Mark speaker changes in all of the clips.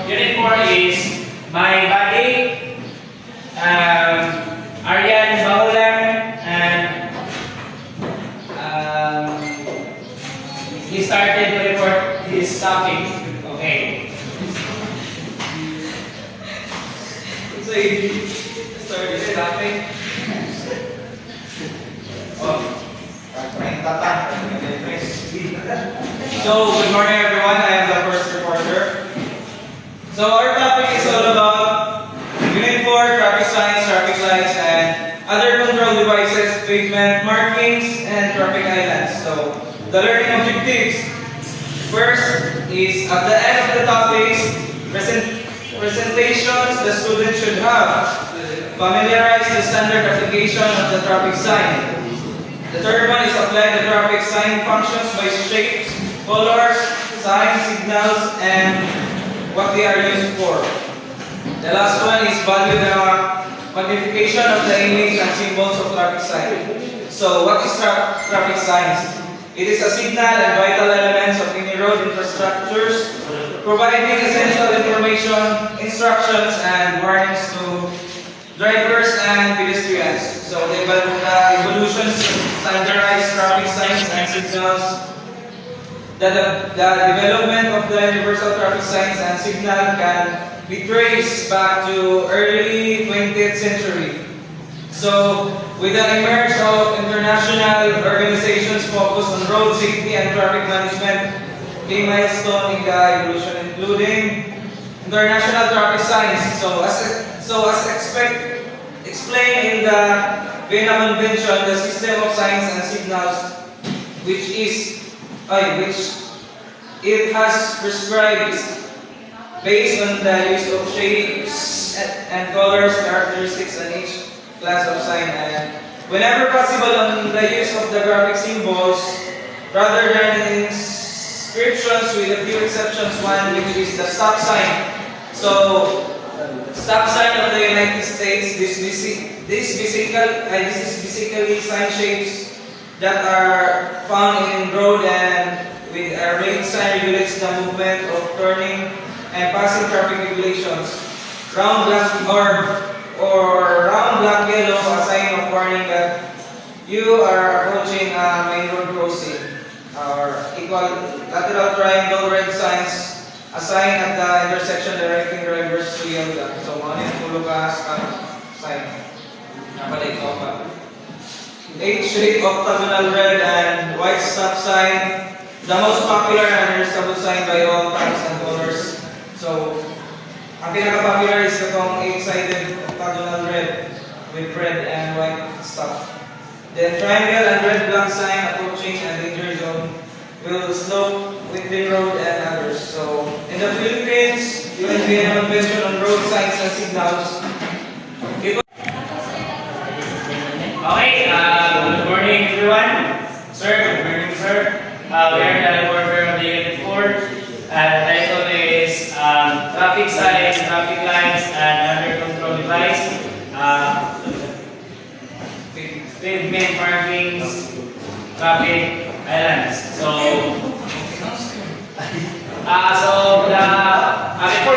Speaker 1: Unit 4 is my buddy, Aryan Bahulan, and he started to report his topic. Okay.
Speaker 2: So he started his topic. So, good morning everyone. I am the first reporter. So, our topic is all about Unit 4, traffic signs, traffic lights, and other control devices, pavement markings, and traffic islands. So, the learning objectives. First is, at the end of the topics, presentations the student should have. Familiarize the standard application of the traffic sign. The third one is apply the traffic sign functions by shapes, colors, signs, signals, and what they are used for. The last one is value the magnification of the image and symbols of traffic sign. So, what is traffic signs? It is a signal and vital elements of any road infrastructures, providing essential information, instructions, and warnings to drivers and pedestrians. So the evolution of standardized traffic signs and signals, the development of the universal traffic signs and signal can be traced back to early 20th century. So with the emergence of international organizations focused on road safety and traffic management, a milestone in the evolution, including international traffic signs. So as explained in the Vienna Convention, the system of signs and signals which it has prescribed based on the use of shapes and colors, characteristics on each class of sign, and whenever possible on the use of the graphic symbols rather than inscriptions, with a few exceptions, one which is the stop sign. So stop sign of the United States, this is basically sign shapes that are found in road, and with a red sign regulates the movement of turning and passing traffic regulations. Round black or round black yellow, a sign of warning that you are approaching a main road crossing. Or equilateral triangle red signs, a sign at the intersection directing drivers to yield. So, ano yung pulo ka sign? Napalay ko pa. H-shape octagonal red and white stop sign, the most popular and understandable sign by all types and colors. So, ang pinaka-popular is itong 8-sided octagonal red with red and white stop. Then triangle and red black sign approaching and danger zone will slope within road and others. So, in the Philippines, UN Convention on Road Signs and Signals.
Speaker 1: Okay, good morning everyone. Sir, good morning sir. We are the reporter of the Unit 4. The title is Traffic Signs, Traffic Lights, and Other Control Device. Pavement markings, traffic islands. Before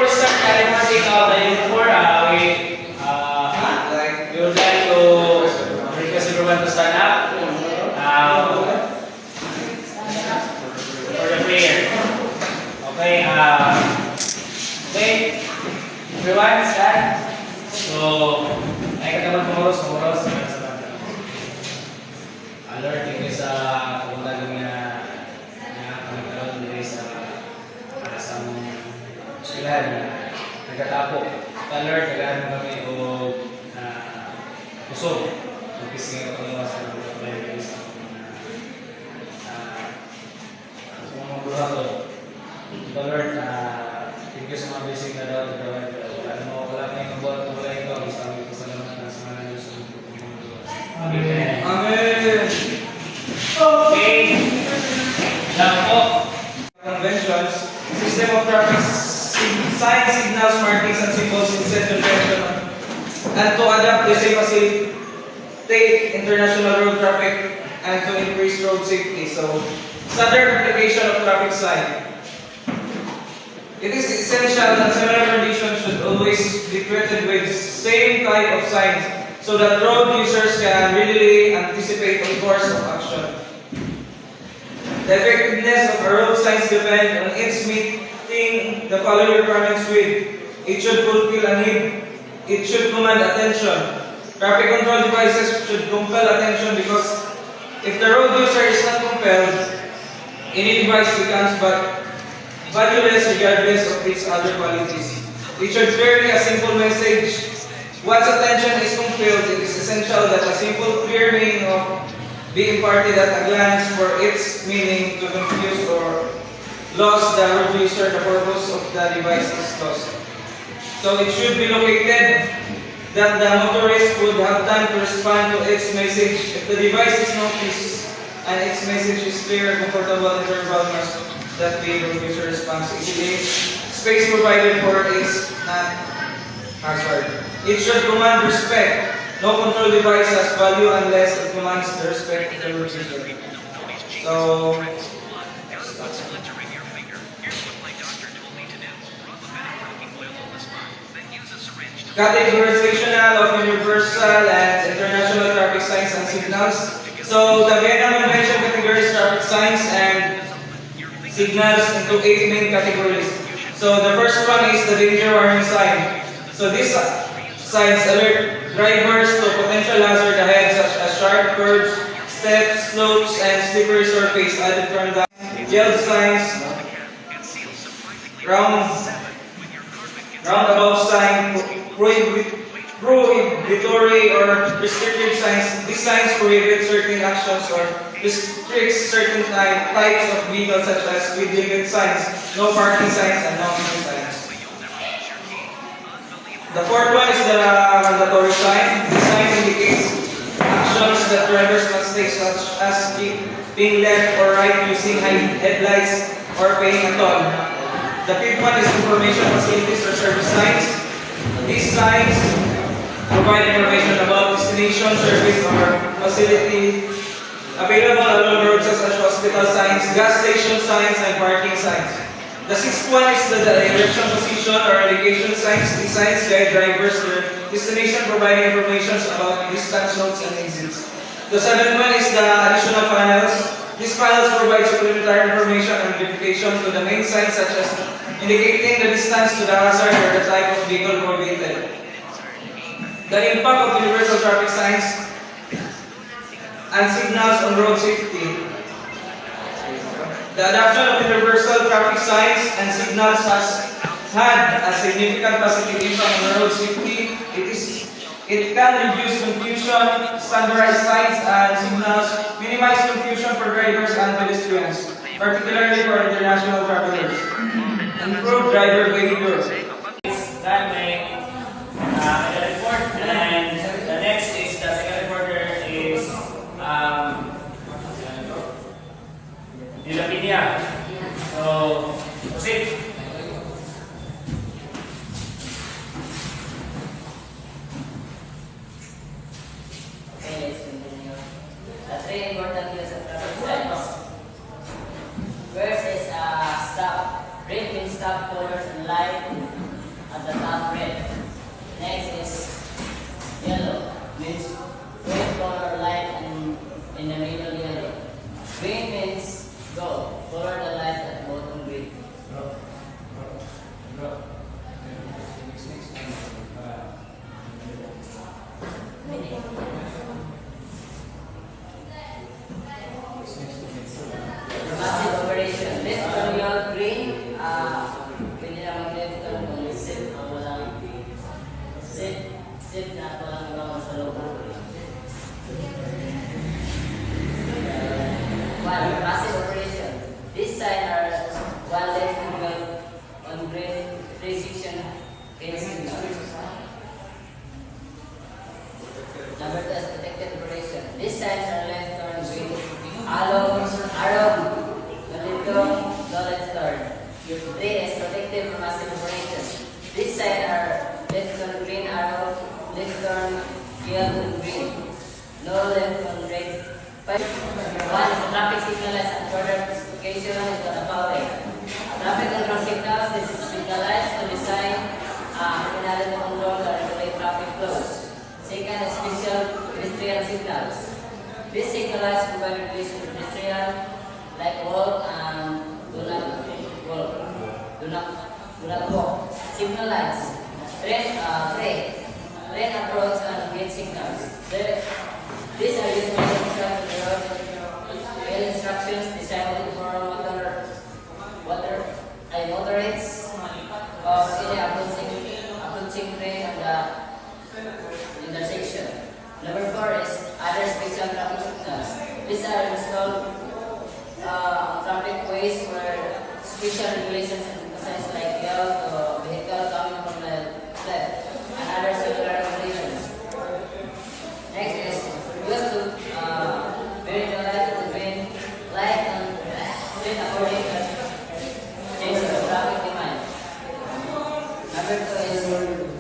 Speaker 1: we start the reporting of the Unit 4, we would like to request everyone to stand up for the prayer. Okay, everyone stand. So, ay kataman pumoros. Lord, thank you sa pagpunta ng pagkaroon nila sa eskwelahan na nagkatapo. Lord, tagaan mo kami o pusog. Magkisingin ko naman sa mga pagkaroon sa mga burato. Lord, thank you sa mga basic na daw. Wala kayong mabuhat na wala ito. Gusto kami pasalamat na sa mga Diyos. Amen.
Speaker 2: Amen.
Speaker 1: Okay. Now po.
Speaker 2: Conventions, system of traffic signs, signals, markings, and symbols in central direction, and to adapt the same facilitate international road traffic and to increase road safety. So, standard application of traffic sign. It is essential that similar conditions should always be treated with same type of signs so that road users can readily anticipate the course of action. The effectiveness of a road signs depend on its meeting the following requirements with: it should fulfill a need, it should command attention. Traffic control devices should compel attention because if the road user is not compelled, any device becomes but valueless regardless of its other qualities. It should carry a simple message. Once attention is compelled, it is essential that a simple, clear meaning of be imparted at a glance for its meaning to confuse or lose the road user. The purpose of the device is lost. So it should be located that the motorist would have time to respond to its message. If the device is noticed and its message is clear, comfortable interval must that way the user responds easily. Space provided for is not hazard. It should command respect. No control device has value unless it commands the respect of the user. So, categorization of universal and international traffic signs and signals. So, the Vienna Convention categorizes traffic signs and signals into 8 main categories. So the first one is the danger warning sign. So these signs alert drivers to potential hazard ahead such as sharp curves, steps, slopes, and slippery surface added from the yield signs, roundabout sign, prohibitory or restrictive signs. These signs prohibit certain actions or restricts certain types of vehicles such as speed limit signs, no parking signs, and no-entry signs. The fourth one is the mandatory sign. This sign indicates actions that drivers must take such as being left or right using headlights or paying a toll. The fifth one is information facilities or service signs. These signs provide information about destination, service, or facility available along roads such as hospital signs, gas station signs, and parking signs. The sixth one is the direction, position, or indication signs. These signs guide drivers to their destination, providing information about distance, notes, and exits. The seventh one is the additional panels. These panels provide supplementary information and verification to the main signs such as indicating the distance to the hazard or the type of vehicle prohibited. The impact of universal traffic signs and signals on road safety. The adoption of universal traffic signs and signals has had a significant positive impact on road safety. It can reduce confusion, standardize signs and signals, minimize confusion for drivers and pedestrians, particularly for international travelers, improve driver behavior.
Speaker 1: That may report, and the next is the second reporter is Nilapinia. So, proceed.
Speaker 3: Okay, let's continue. The three important uses of traffic signs. First is stop. Red means stop, colors, and light at the top red. Next is yellow, means red color, light, and in the middle yellow. Green means go, color the light at bottom green. Passive operation. Let's turn your green. Pwede na mag-left turn kung sit o walang sit na walang gawang sa loob. One, passive operation. This sign are one left signal on green 3-section green signal. Number 2 is protected operation. These signs are left turn green. Arrow, Nalito, no left turn. 3 is protective passive operation. This sign are left turn green arrow, left turn yellow and green. No left on red. 1 is traffic signal and further specification is the following. Traffic control signals, this is signalize to design makinali to control or regulate traffic flows. Second is special pedestrian signals. This signalize provide regulation to pedestrian like walk and do not walk. Do not walk. Signal lights. Train approach and gate signals. These are used to instruct the road. Rail instructions designed for motorists of any approaching train and the intersection. Number 4 is other special traffic signals. These are installed traffic ways where special regulations emphasize like yellow to vehicle coming from the left and other similar regulations. Next is used to visualize between light and street according to change of traffic demand. Number 2 is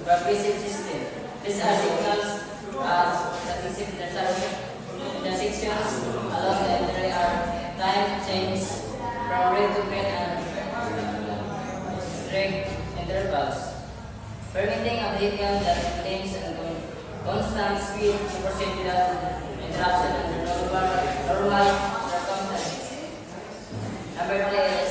Speaker 3: progressive system. These are signals that receive intersections along the entire time change from red to green and strict intervals, permitting a vehicle that maintains a constant speed to proceed without interruption under normal circumstances. Number 3 is